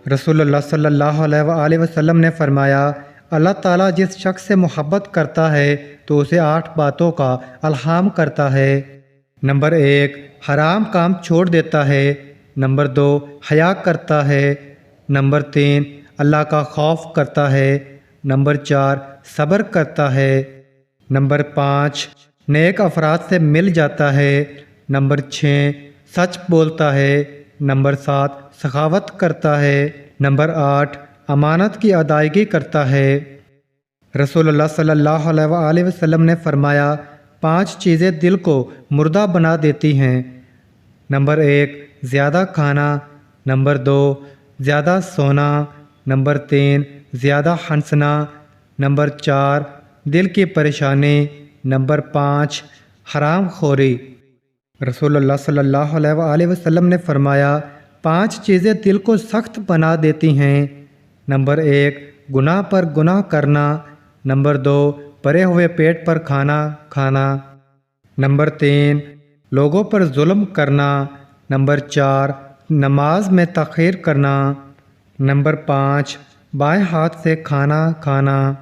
رسول اللہ صلی اللہ علیہ وآلہ وسلم نے فرمایا، اللہ تعالیٰ جس شخص سے محبت کرتا ہے تو اسے 8 باتوں کا الہام کرتا ہے۔ نمبر 1، حرام کام چھوڑ دیتا ہے۔ نمبر 2، حیا کرتا ہے۔ نمبر 3، اللہ کا خوف کرتا ہے۔ نمبر 4، صبر کرتا ہے۔ نمبر 5، نیک افراد سے مل جاتا ہے۔ نمبر 6، سچ بولتا ہے۔ نمبر 7، سخاوت کرتا ہے۔ نمبر 8، امانت کی ادائیگی کرتا ہے۔ رسول اللہ صلی اللہ علیہ وآلہ وسلم نے فرمایا، 5 چیزیں دل کو مردہ بنا دیتی ہیں۔ نمبر 1، زیادہ کھانا۔ نمبر 2، زیادہ سونا۔ نمبر 3، زیادہ ہنسنا۔ نمبر 4، دل کی پریشانی۔ نمبر 5، حرام خوری۔ رسول اللہ صلی اللہ علیہ وآلہ وسلم نے فرمایا، 5 چیزیں دل کو سخت بنا دیتی ہیں۔ نمبر 1، گناہ پر گناہ کرنا۔ نمبر 2، بھرے ہوئے پیٹ پر کھانا۔ نمبر 3، لوگوں پر ظلم کرنا۔ نمبر 4، نماز میں تاخیر کرنا۔ نمبر 5، بائیں ہاتھ سے کھانا۔